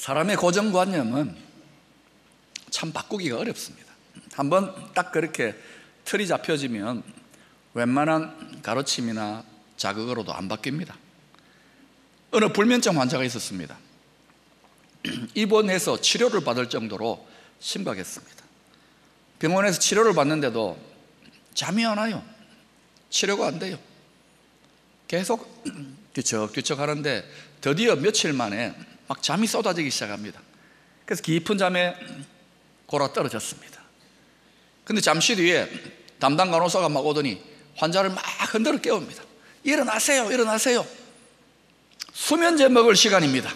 사람의 고정관념은 참 바꾸기가 어렵습니다. 한번 딱 그렇게 틀이 잡혀지면 웬만한 가르침이나 자극으로도 안 바뀝니다. 어느 불면증 환자가 있었습니다. 입원해서 치료를 받을 정도로 심각했습니다. 병원에서 치료를 받는데도 잠이 안 와요. 치료가 안 돼요. 계속 뒤척뒤척 하는데 드디어 며칠 만에 막 잠이 쏟아지기 시작합니다. 그래서 깊은 잠에 골아 떨어졌습니다. 근데 잠시 뒤에 담당 간호사가 막 오더니 환자를 막 흔들어 깨웁니다. 일어나세요, 일어나세요. 수면제 먹을 시간입니다.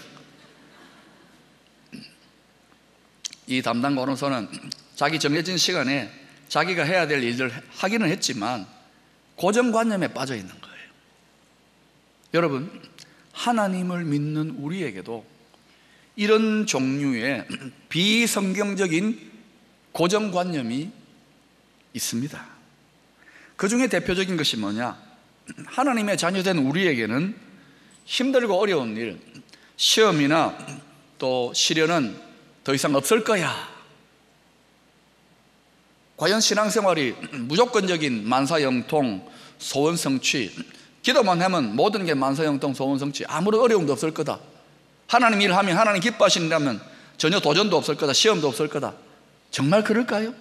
이 담당 간호사는 자기 정해진 시간에 자기가 해야 될 일을 하기는 했지만 고정관념에 빠져 있는 거예요. 여러분, 하나님을 믿는 우리에게도 이런 종류의 비성경적인 고정관념이 있습니다. 그 중에 대표적인 것이 뭐냐? 하나님의 자녀된 우리에게는 힘들고 어려운 일, 시험이나 또 시련은 더 이상 없을 거야. 과연 신앙생활이 무조건적인 만사형통, 소원성취, 기도만 하면 모든 게 만사형통, 소원성취, 아무런 어려움도 없을 거다. 하나님 일하면, 하나님 기뻐하신다면 전혀 도전도 없을 거다, 시험도 없을 거다. 정말 그럴까요?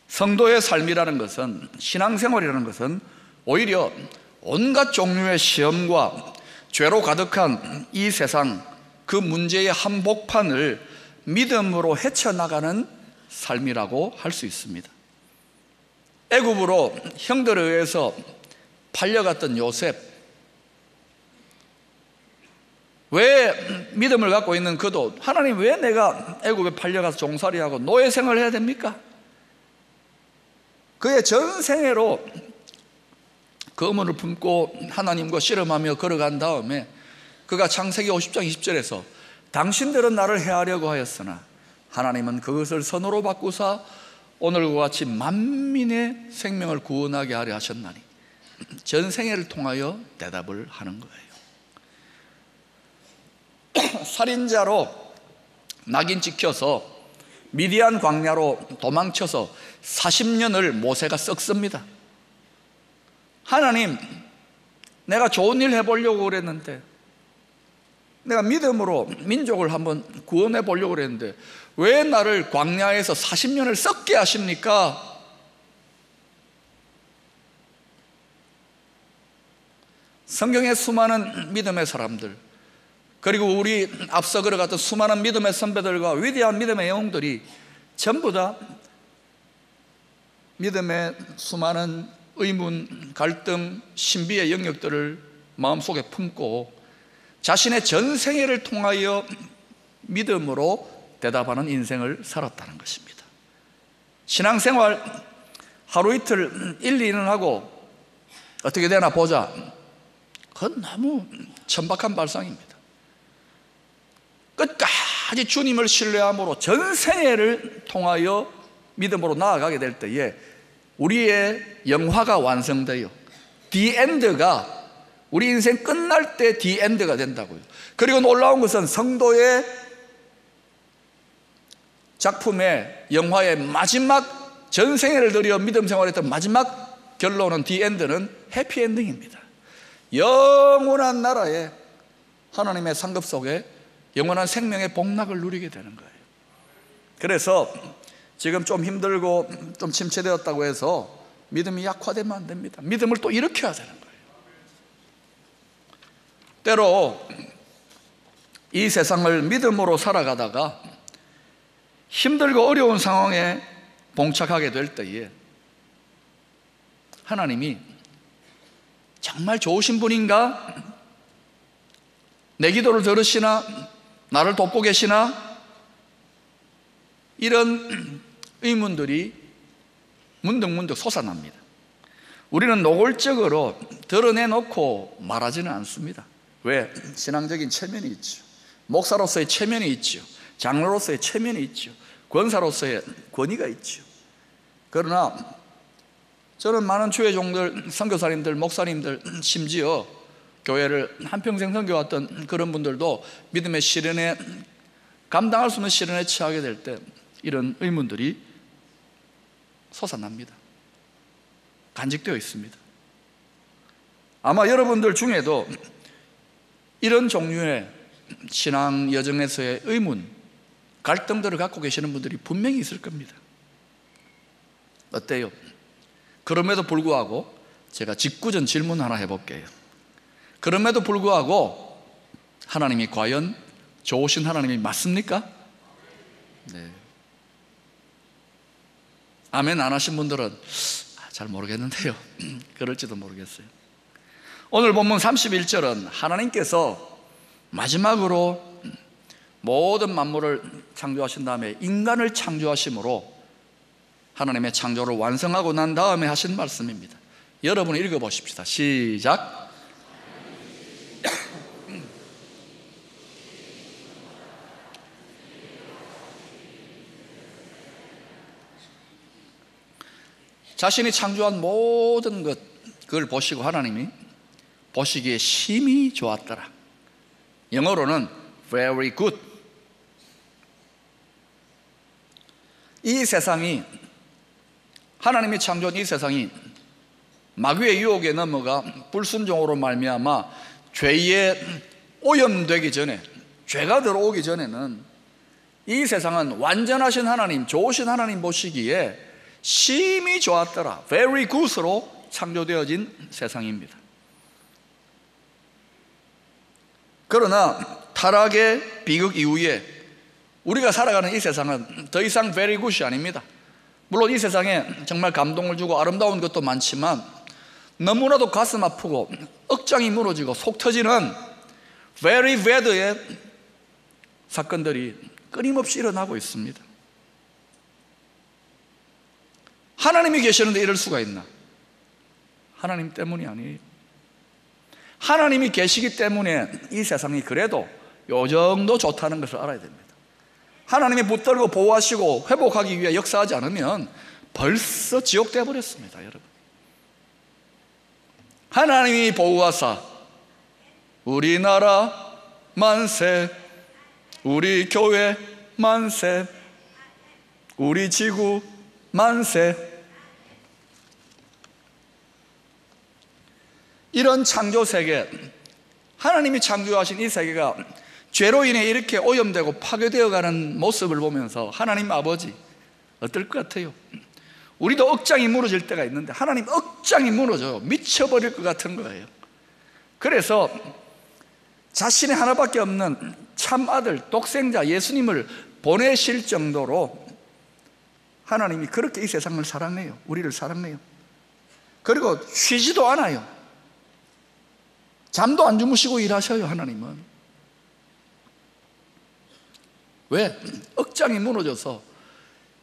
성도의 삶이라는 것은, 신앙생활이라는 것은 오히려 온갖 종류의 시험과 죄로 가득한 이 세상, 그 문제의 한복판을 믿음으로 헤쳐나가는 삶이라고 할 수 있습니다. 애굽으로 형들에 의해서 팔려갔던 요셉, 왜 믿음을 갖고 있는 그도 하나님 왜 내가 애굽에 팔려가서 종살이하고 노예 생활을 해야 됩니까? 그의 전생애로 그 의문을 품고 하나님과 씨름하며 걸어간 다음에 그가 창세기 50장 20절에서 당신들은 나를 해하려고 하였으나 하나님은 그것을 선으로 바꾸사 오늘과 같이 만민의 생명을 구원하게 하려 하셨나니, 전생애를 통하여 대답을 하는 거예요. 살인자로 낙인 찍혀서 미디안 광야로 도망쳐서 40년을 모세가 썩습니다. 하나님, 내가 좋은 일 해보려고 그랬는데, 내가 믿음으로 민족을 한번 구원해 보려고 그랬는데 왜 나를 광야에서 40년을 썩게 하십니까? 성경의 수많은 믿음의 사람들, 그리고 우리 앞서 걸어갔던 수많은 믿음의 선배들과 위대한 믿음의 영웅들이 전부 다 믿음의 수많은 의문, 갈등, 신비의 영역들을 마음속에 품고 자신의 전생애를 통하여 믿음으로 대답하는 인생을 살았다는 것입니다. 신앙생활 하루 이틀 1, 2년 하고 어떻게 되나 보자, 그건 너무 천박한 발상입니다. 끝까지 주님을 신뢰함으로 전생애를 통하여 믿음으로 나아가게 될 때에 우리의 영화가 완성돼요. The end가, 우리 인생 끝날 때 The end가 된다고요. 그리고 놀라운 것은 성도의 작품의 영화의 마지막, 전생애를 들여 믿음 생활했던 마지막 결론은 The end는 해피엔딩입니다. 영원한 나라에 하나님의 상급 속에 영원한 생명의 복락을 누리게 되는 거예요. 그래서 지금 좀 힘들고 좀 침체되었다고 해서 믿음이 약화되면 안 됩니다. 믿음을 또 일으켜야 되는 거예요. 때로 이 세상을 믿음으로 살아가다가 힘들고 어려운 상황에 봉착하게 될 때에 하나님이 정말 좋으신 분인가? 내 기도를 들으시나? 나를 돕고 계시나? 이런 의문들이 문득문득 솟아납니다. 우리는 노골적으로 드러내놓고 말하지는 않습니다. 왜? 신앙적인 체면이 있죠. 목사로서의 체면이 있죠. 장로로서의 체면이 있죠. 권사로서의 권위가 있죠. 그러나 저는 많은 주의 종들, 선교사님들, 목사님들, 심지어 교회를 한평생 섬겨왔던 그런 분들도 믿음의 시련에, 감당할 수 없는 시련에 처하게 될 때 이런 의문들이 솟아납니다. 간직되어 있습니다. 아마 여러분들 중에도 이런 종류의 신앙 여정에서의 의문, 갈등들을 갖고 계시는 분들이 분명히 있을 겁니다. 어때요? 그럼에도 불구하고 제가 직구전 질문 하나 해볼게요. 그럼에도 불구하고 하나님이 과연 좋으신 하나님이 맞습니까? 네. 아멘 안 하신 분들은 잘 모르겠는데요. 그럴지도 모르겠어요. 오늘 본문 31절은 하나님께서 마지막으로 모든 만물을 창조하신 다음에 인간을 창조하심으로 하나님의 창조를 완성하고 난 다음에 하신 말씀입니다. 여러분 읽어보십시다. 시작. 자신이 창조한 모든 것, 그걸 보시고 하나님이 보시기에 심히 좋았더라. 영어로는 very good. 이 세상이, 하나님이 창조한 이 세상이 마귀의 유혹에 넘어가 불순종으로 말미암아 죄에 오염되기 전에, 죄가 들어오기 전에는 이 세상은 완전하신 하나님, 좋으신 하나님 보시기에 심히 좋았더라, very good으로 창조되어진 세상입니다. 그러나 타락의 비극 이후에 우리가 살아가는 이 세상은 더 이상 very good이 아닙니다. 물론 이 세상에 정말 감동을 주고 아름다운 것도 많지만 너무나도 가슴 아프고 억장이 무너지고 속 터지는 very bad의 사건들이 끊임없이 일어나고 있습니다. 하나님이 계시는데 이럴 수가 있나? 하나님 때문이 아니에요. 하나님이 계시기 때문에 이 세상이 그래도 요 정도 좋다는 것을 알아야 됩니다. 하나님이 붙들고 보호하시고 회복하기 위해 역사하지 않으면 벌써 지옥 되어버렸습니다. 여러분, 하나님이 보호하사 우리나라 만세, 우리 교회 만세, 우리 지구 만세. 이런 창조 세계, 하나님이 창조하신 이 세계가 죄로 인해 이렇게 오염되고 파괴되어 가는 모습을 보면서 하나님 아버지 어떨 것 같아요? 우리도 억장이 무너질 때가 있는데 하나님 억장이 무너져요. 미쳐버릴 것 같은 거예요. 그래서 자신의 하나밖에 없는 참 아들, 독생자 예수님을 보내실 정도로 하나님이 그렇게 이 세상을 사랑해요. 우리를 사랑해요. 그리고 쉬지도 않아요. 잠도 안 주무시고 일하셔요. 하나님은 왜? 억장이 무너져서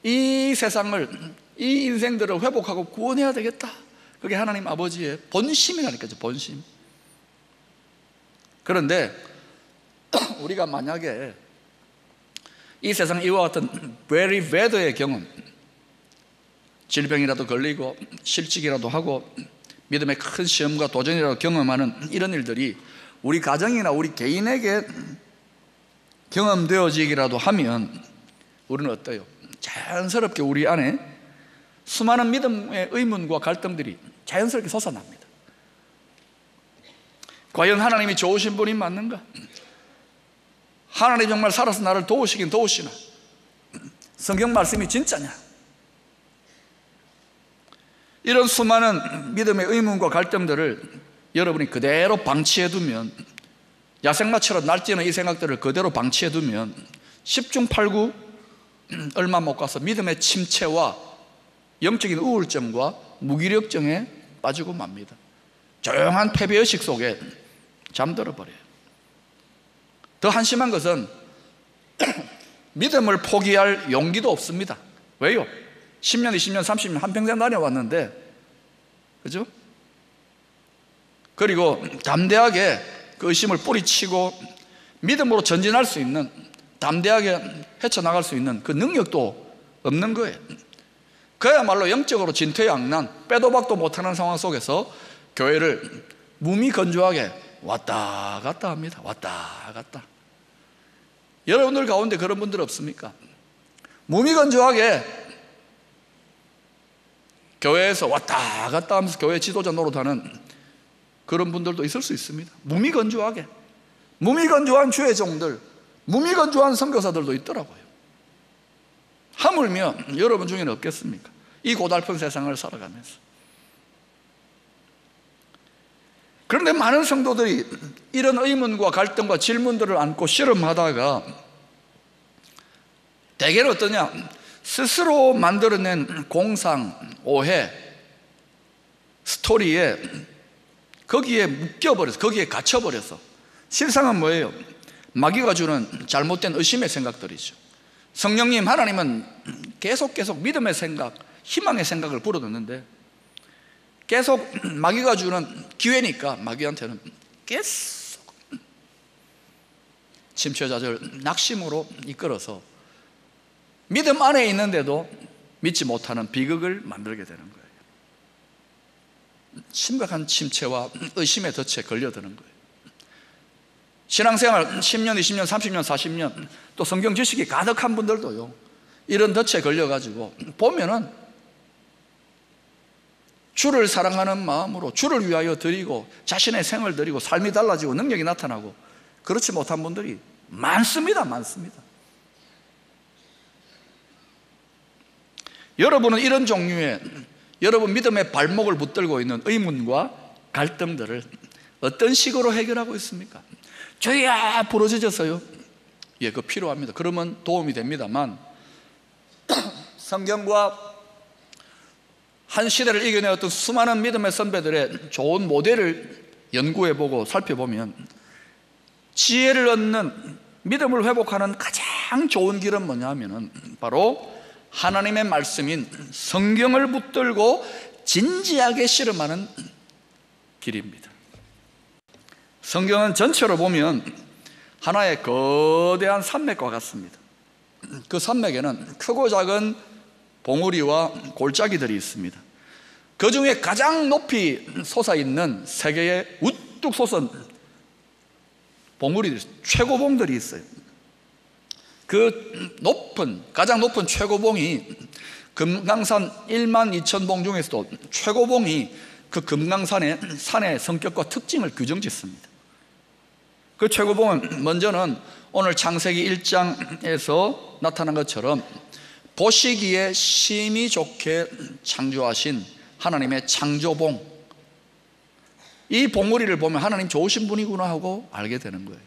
이 세상을, 이 인생들을 회복하고 구원해야 되겠다. 그게 하나님 아버지의 본심이라니까요. 본심. 그런데 우리가 만약에 이 세상 이와 같은 very bad의 경험, 질병이라도 걸리고 실직이라도 하고 믿음의 큰 시험과 도전이라도 경험하는 이런 일들이 우리 가정이나 우리 개인에게 경험되어지기라도 하면 우리는 어때요? 자연스럽게 우리 안에 수많은 믿음의 의문과 갈등들이 자연스럽게 솟아납니다. 과연 하나님이 좋으신 분이 맞는가? 하나님이 정말 살아서 나를 도우시긴 도우시나? 성경 말씀이 진짜냐? 이런 수많은 믿음의 의문과 갈등들을 여러분이 그대로 방치해두면, 야생마처럼 날뛰는 이 생각들을 그대로 방치해두면 10중 8구 얼마 못 가서 믿음의 침체와 영적인 우울증과 무기력증에 빠지고 맙니다. 조용한 패배의식 속에 잠들어 버려요. 더 한심한 것은 믿음을 포기할 용기도 없습니다. 왜요? 10년, 20년, 30년 한평생 다녀왔는데, 그죠? 그리고 담대하게 그 의심을 뿌리치고 믿음으로 전진할 수 있는, 담대하게 헤쳐나갈 수 있는 그 능력도 없는 거예요. 그야말로 영적으로 진퇴양난, 빼도 박도 못하는 상황 속에서 교회를 무미건조하게 왔다 갔다 합니다. 왔다 갔다. 여러분들 가운데 그런 분들 없습니까? 무미건조하게 교회에서 왔다 갔다 하면서 교회 지도자 노릇하는 그런 분들도 있을 수 있습니다. 무미건조하게, 무미건조한 주의 종들, 무미건조한 선교사들도 있더라고요. 하물며 여러분 중에는 없겠습니까? 이 고달픈 세상을 살아가면서. 그런데 많은 성도들이 이런 의문과 갈등과 질문들을 안고 씨름하다가 대개는 어떠냐? 스스로 만들어낸 공상, 오해, 스토리에 거기에 묶여버려서, 거기에 갇혀버려서, 실상은 뭐예요? 마귀가 주는 잘못된 의심의 생각들이죠. 성령님, 하나님은 계속 믿음의 생각, 희망의 생각을 불어넣는데 계속 마귀가 주는 기회니까 마귀한테는 계속 침체자절, 낙심으로 이끌어서 믿음 안에 있는데도 믿지 못하는 비극을 만들게 되는 거예요. 심각한 침체와 의심의 덫에 걸려드는 거예요. 신앙생활 10년, 20년, 30년, 40년 또 성경 지식이 가득한 분들도요, 이런 덫에 걸려가지고 보면은 주를 사랑하는 마음으로 주를 위하여 드리고 자신의 생을 드리고 삶이 달라지고 능력이 나타나고 그렇지 못한 분들이 많습니다. 여러분은 이런 종류의 여러분 믿음의 발목을 붙들고 있는 의문과 갈등들을 어떤 식으로 해결하고 있습니까? 저야 부러져졌어요. 예, 그거 필요합니다. 그러면 도움이 됩니다만 성경과 한 시대를 이겨내었던 수많은 믿음의 선배들의 좋은 모델을 연구해보고 살펴보면 지혜를 얻는, 믿음을 회복하는 가장 좋은 길은 뭐냐 하면은 바로 하나님의 말씀인 성경을 붙들고 진지하게 씨름하는 길입니다. 성경은 전체로 보면 하나의 거대한 산맥과 같습니다. 그 산맥에는 크고 작은 봉우리와 골짜기들이 있습니다. 그 중에 가장 높이 솟아있는 세 개의 우뚝 솟은 봉우리들, 최고봉들이 있어요. 그 가장 높은 최고봉이 금강산 12,000봉 중에서도 최고봉이 그 금강산의 산의 성격과 특징을 규정짓습니다. 그 최고봉은 먼저는 오늘 창세기 1장에서 나타난 것처럼 보시기에 심히 좋게 창조하신 하나님의 창조봉, 이 봉우리를 보면 하나님 좋으신 분이구나 하고 알게 되는 거예요.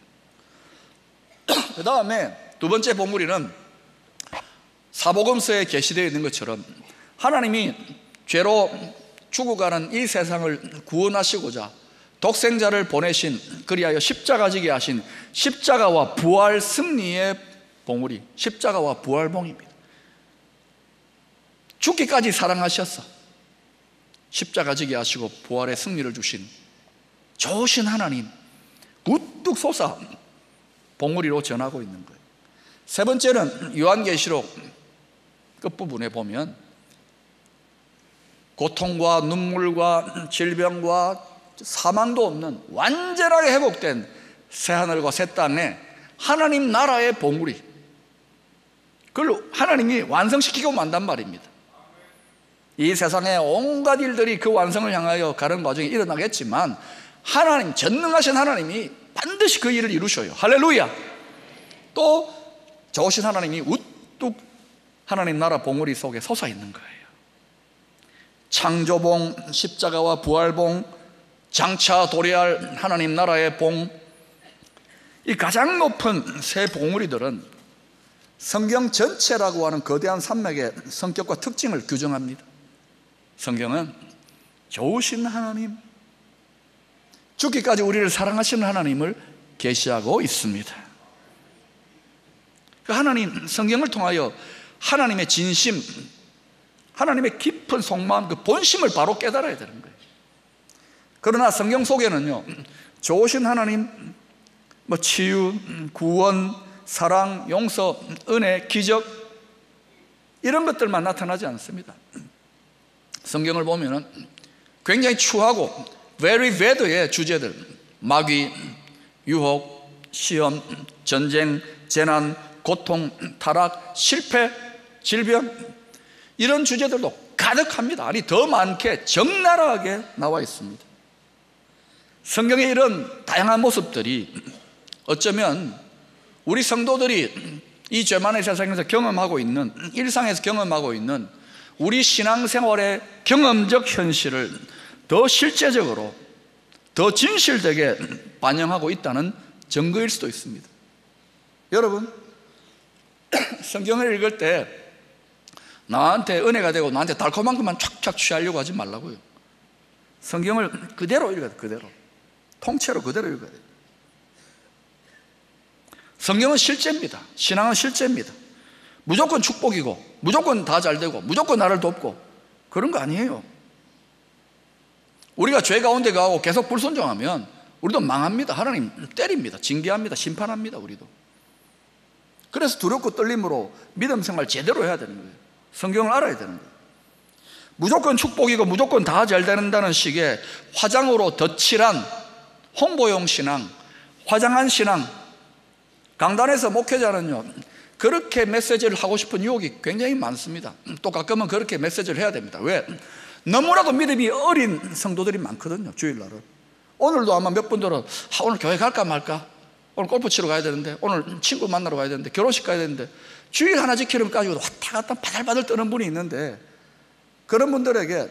그 다음에 두 번째 봉우리는 사복음서에 게시되어 있는 것처럼 하나님이 죄로 죽어가는 이 세상을 구원하시고자 독생자를 보내신, 그리하여 십자가 지게 하신 십자가와 부활 승리의 봉우리, 십자가와 부활봉입니다. 죽기까지 사랑하셨어. 십자가 지게 하시고 부활의 승리를 주신 좋으신 하나님, 우뚝 솟아 봉우리로 전하고 있는 거예요. 세 번째는 요한계시록 끝부분에 보면 고통과 눈물과 질병과 사망도 없는 완전하게 회복된 새하늘과 새 땅에 하나님 나라의 봉우리, 그걸 하나님이 완성시키고 만단 말입니다. 이 세상의 온갖 일들이 그 완성을 향하여 가는 과정이 일어나겠지만 하나님, 전능하신 하나님이 반드시 그 일을 이루셔요. 할렐루야. 또 좋으신 하나님이 우뚝 하나님 나라 봉우리 속에 솟아 있는 거예요. 창조봉, 십자가와 부활봉, 장차 도래할 하나님 나라의 봉, 이 가장 높은 세 봉우리들은 성경 전체라고 하는 거대한 산맥의 성격과 특징을 규정합니다. 성경은 좋으신 하나님, 죽기까지 우리를 사랑하시는 하나님을 계시하고 있습니다. 그 하나님, 성경을 통하여 하나님의 진심, 하나님의 깊은 속마음, 그 본심을 바로 깨달아야 되는 거예요. 그러나 성경 속에는요, 좋으신 하나님, 치유, 구원, 사랑, 용서, 은혜, 기적, 이런 것들만 나타나지 않습니다. 성경을 보면은 굉장히 추하고 very bad의 주제들, 마귀, 유혹, 시험, 전쟁, 재난, 고통, 타락, 실패, 질병, 이런 주제들도 가득합니다. 아니 더 많게 적나라하게 나와 있습니다. 성경의 이런 다양한 모습들이 어쩌면 우리 성도들이 이 죄만의 세상에서 경험하고 있는, 일상에서 경험하고 있는 우리 신앙생활의 경험적 현실을 더 실제적으로, 더 진실되게 반영하고 있다는 증거일 수도 있습니다. 여러분, 성경을 읽을 때 나한테 은혜가 되고 나한테 달콤한 것만 촥촥 취하려고 하지 말라고요. 성경을 그대로 읽어야 돼요. 그대로, 통째로 그대로 읽어야 돼요. 성경은 실제입니다. 신앙은 실제입니다. 무조건 축복이고 무조건 다 잘되고 무조건 나를 돕고 그런 거 아니에요. 우리가 죄 가운데 가고 계속 불순종하면 우리도 망합니다. 하나님 때립니다. 징계합니다. 심판합니다. 우리도. 그래서 두렵고 떨림으로 믿음 생활 제대로 해야 되는 거예요. 성경을 알아야 되는 거예요. 무조건 축복이고 무조건 다 잘 된다는 식의 화장으로 덧칠한 홍보용 신앙, 화장한 신앙, 강단에서 목회자는요 그렇게 메시지를 하고 싶은 유혹이 굉장히 많습니다. 또 가끔은 그렇게 메시지를 해야 됩니다. 왜? 너무나도 믿음이 어린 성도들이 많거든요. 주일날은. 오늘도 아마 몇 분들은 오늘 교회 갈까 말까, 오늘 골프 치러 가야 되는데, 오늘 친구 만나러 가야 되는데, 결혼식 가야 되는데, 주일 하나 지키는 가지고 왔다 갔다 바들바들 떠는 분이 있는데, 그런 분들에게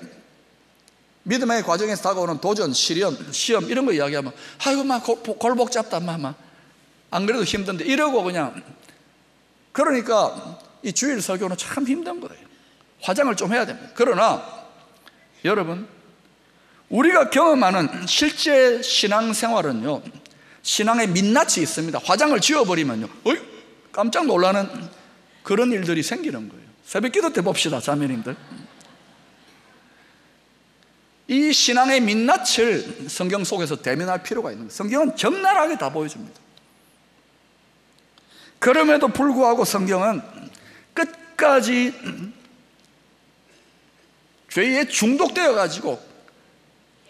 믿음의 과정에서 다가오는 도전, 시험 이런 거 이야기하면 아이고 막 골복 잡다 막 안 그래도 힘든데 이러고 그냥. 그러니까 이 주일 설교는 참 힘든 거예요. 화장을 좀 해야 됩니다. 그러나 여러분, 우리가 경험하는 실제 신앙생활은요 신앙의 민낯이 있습니다. 화장을 지워버리면요 깜짝 놀라는 그런 일들이 생기는 거예요. 새벽기도 때 봅시다, 자매님들. 이 신앙의 민낯을 성경 속에서 대면할 필요가 있는 거예요. 성경은 적나라하게 다 보여줍니다. 그럼에도 불구하고 성경은 끝까지 죄에 중독되어 가지고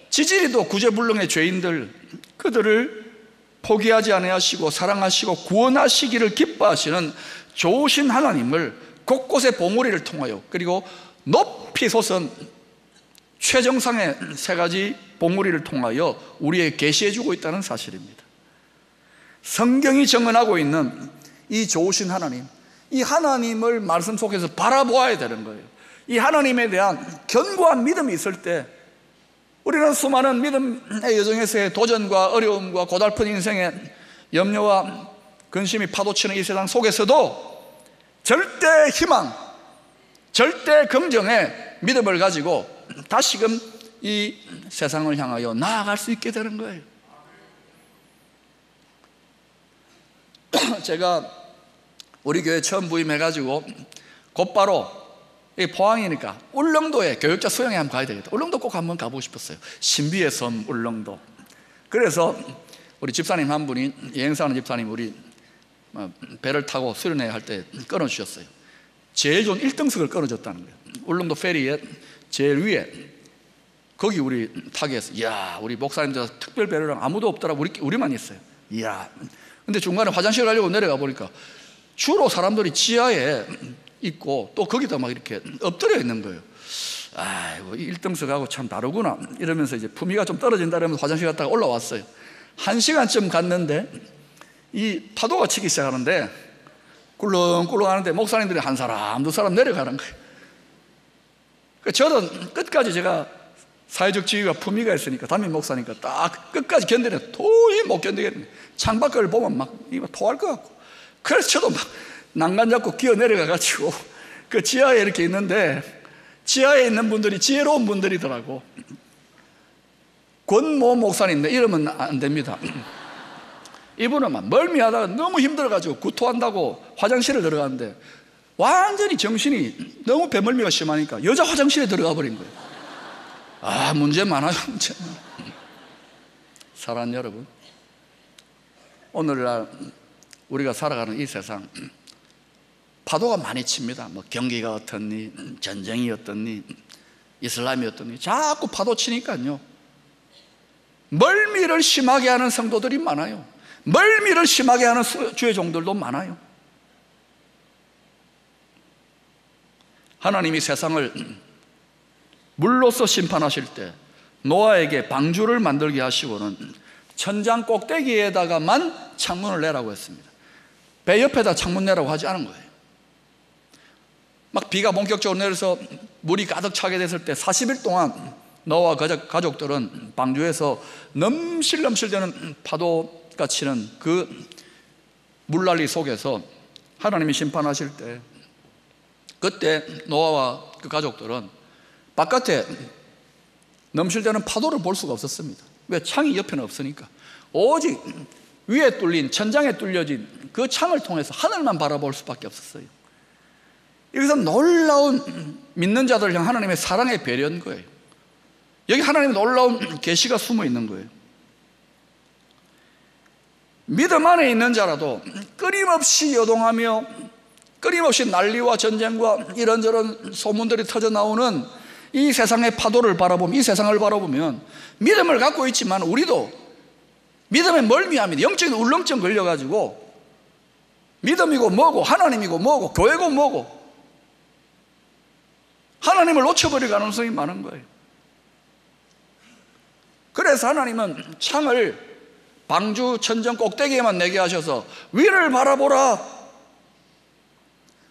지지리도 구제불능의 죄인들, 그들을 포기하지 아니하시고 사랑하시고 구원하시기를 기뻐하시는 좋으신 하나님을 곳곳에 봉우리를 통하여, 그리고 높이 솟은 최정상의 세 가지 봉우리를 통하여 우리에게 계시해 주고 있다는 사실입니다. 성경이 증언하고 있는 이 좋으신 하나님, 이 하나님을 말씀 속에서 바라보아야 되는 거예요. 이 하나님에 대한 견고한 믿음이 있을 때 우리는 수많은 믿음의 여정에서의 도전과 어려움과 고달픈 인생의 염려와 근심이 파도치는 이 세상 속에서도 절대 희망, 절대 긍정의 믿음을 가지고 다시금 이 세상을 향하여 나아갈 수 있게 되는 거예요. 제가 우리 교회 처음 부임해가지고 곧바로 포항이니까 울릉도에 교육자 수영회 한번 가야 되겠다. 울릉도 꼭 한번 가보고 싶었어요. 신비의 섬 울릉도. 그래서 우리 집사님 한 분이, 여행사하는 집사님, 우리 배를 타고 수련회 할 때 끊어주셨어요. 제일 좋은 1등석을 끊어줬다는 거예요. 울릉도 페리에 제일 위에, 거기 우리 타게 했어요. 이야, 우리 목사님들 특별 배려랑 아무도 없더라고. 우리만 있어요. 이야. 근데 중간에 화장실 가려고 내려가 보니까 주로 사람들이 지하에 있고 또 거기다 막 이렇게 엎드려 있는 거예요. 아이고, 1등석하고 참 다르구나 이러면서 이제 품위가 좀 떨어진다 그러면서 화장실 갔다가 올라왔어요. 1시간쯤 갔는데 이 파도가 치기 시작하는데 꿀렁꿀렁 하는데 목사님들이 한 사람 두 사람 내려가는 거예요. 저는 끝까지, 제가 사회적 지위가 품위가 있으니까 담임 목사니까 딱 끝까지 견디는, 도저히 못 견디겠네. 창밖을 보면 막 이거 토할 것 같고. 그래서 저도 막 난간 잡고 기어 내려가가지고 그 지하에 이렇게 있는데, 지하에 있는 분들이 지혜로운 분들이더라고. 권모 목사님인데 이러면 안 됩니다. 이분은 막 멀미하다가 너무 힘들어가지고 구토한다고 화장실을 들어가는데 완전히 정신이 너무 배멀미가 심하니까 여자 화장실에 들어가 버린 거예요. 아, 문제 많아요, 문제. 사랑하는 여러분, 오늘날 우리가 살아가는 이 세상 파도가 많이 칩니다. 뭐 경기가 어떻니, 전쟁이 어떻니, 이슬람이 어떻니, 자꾸 파도 치니까요 멀미를 심하게 하는 성도들이 많아요. 멀미를 심하게 하는 주의 종들도 많아요. 하나님이 세상을 물로서 심판하실 때 노아에게 방주를 만들게 하시고는 천장 꼭대기에다가만 창문을 내라고 했습니다. 배 옆에다 창문 내라고 하지 않은 거예요. 막 비가 본격적으로 내려서 물이 가득 차게 됐을 때 40일 동안 노아와 가족들은 방주에서 넘실넘실대는 파도가 치는 그 물난리 속에서 하나님이 심판하실 때, 그때 노아와 그 가족들은 바깥에 넘실대는 파도를 볼 수가 없었습니다. 왜? 창이 옆에는 없으니까. 오직 위에 뚫린, 천장에 뚫려진 그 창을 통해서 하늘만 바라볼 수밖에 없었어요. 여기서 놀라운 믿는 자들을 향한 하나님의 사랑의 배려인 거예요. 여기 하나님의 놀라운 계시가 숨어 있는 거예요. 믿음 안에 있는 자라도 끊임없이 요동하며 끊임없이 난리와 전쟁과 이런저런 소문들이 터져 나오는 이 세상의 파도를 바라보면, 이 세상을 바라보면 믿음을 갖고 있지만 우리도 믿음에 멀미합니다. 영적인 울렁증 걸려가지고 믿음이고 뭐고 하나님이고 뭐고 교회고 뭐고 하나님을 놓쳐버릴 가능성이 많은 거예요. 그래서 하나님은 창을 방주 천정 꼭대기에만 내게 하셔서 위를 바라보라,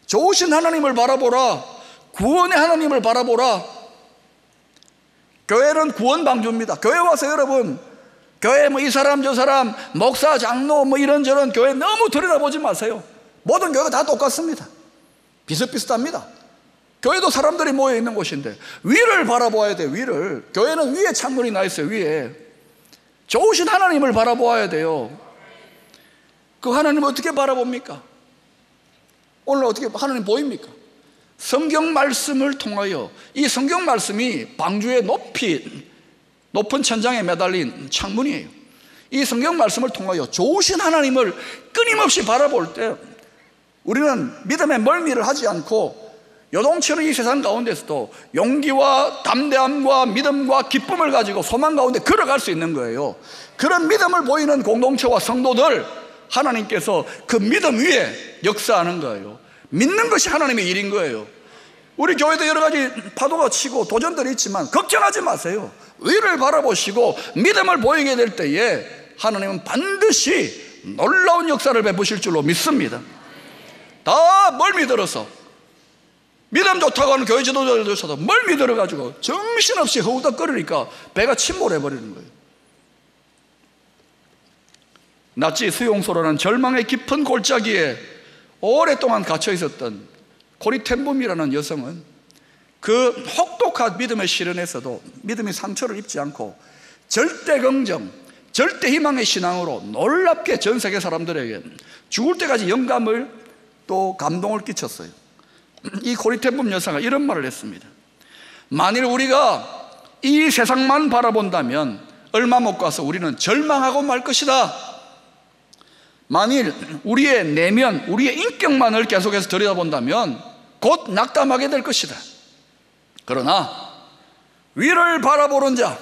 좋으신 하나님을 바라보라, 구원의 하나님을 바라보라. 교회는 구원 방주입니다. 교회 와서 여러분, 교회 뭐 이 사람 저 사람 목사 장로 뭐 이런저런 교회 너무 들여다보지 마세요. 모든 교회가 다 똑같습니다. 비슷비슷합니다. 교회도 사람들이 모여 있는 곳인데 위를 바라보아야 돼요. 위를. 교회는 위에 창문이 나 있어요. 위에 좋으신 하나님을 바라보아야 돼요. 그 하나님을 어떻게 바라봅니까? 오늘 어떻게 하나님 보입니까? 성경 말씀을 통하여, 이 성경 말씀이 방주의 높은 천장에 매달린 창문이에요. 이 성경 말씀을 통하여 좋으신 하나님을 끊임없이 바라볼 때 우리는 믿음의 멀미를 하지 않고 요동치는 이 세상 가운데서도 용기와 담대함과 믿음과 기쁨을 가지고 소망 가운데 걸어갈 수 있는 거예요. 그런 믿음을 보이는 공동체와 성도들, 하나님께서 그 믿음 위에 역사하는 거예요. 믿는 것이 하나님의 일인 거예요. 우리 교회도 여러 가지 파도가 치고 도전들이 있지만 걱정하지 마세요. 위를 바라보시고 믿음을 보이게 될 때에 하나님은 반드시 놀라운 역사를 베푸실 줄로 믿습니다. 다 멀미 들어서 믿음 좋다고 하는 교회 지도자들조차도 멀미 들어가지고 정신없이 허우덕거리니까 배가 침몰해버리는 거예요. 나치 수용소라는 절망의 깊은 골짜기에 오랫동안 갇혀 있었던 코리 텐붐이라는 여성은 그 혹독한 믿음의 시련에서도 믿음의 상처를 입지 않고 절대 긍정, 절대 희망의 신앙으로 놀랍게 전 세계 사람들에게 죽을 때까지 영감을 또 감동을 끼쳤어요. 이 코리 텐붐 여사가 이런 말을 했습니다. 만일 우리가 이 세상만 바라본다면 얼마 못 가서 우리는 절망하고 말 것이다. 만일 우리의 내면, 우리의 인격만을 계속해서 들여다본다면 곧 낙담하게 될 것이다. 그러나 위를 바라보는 자,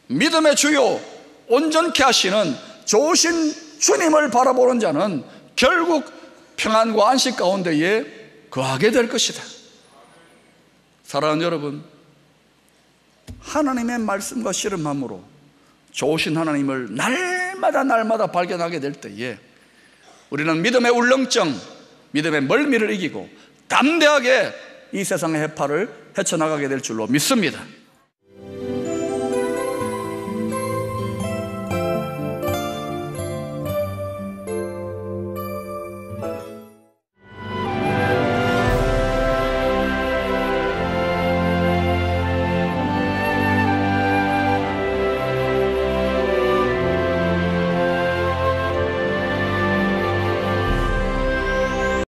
믿음의 주요 온전케 하시는 좋으신 주님을 바라보는 자는 결국 평안과 안식 가운데에 거하게 될 것이다. 사랑하는 여러분, 하나님의 말씀과 씨름함으로 좋으신 하나님을 날마다 발견하게 될 때에 우리는 믿음의 울렁증, 믿음의 멀미를 이기고 담대하게 이 세상의 해파를 헤쳐나가게 될 줄로 믿습니다.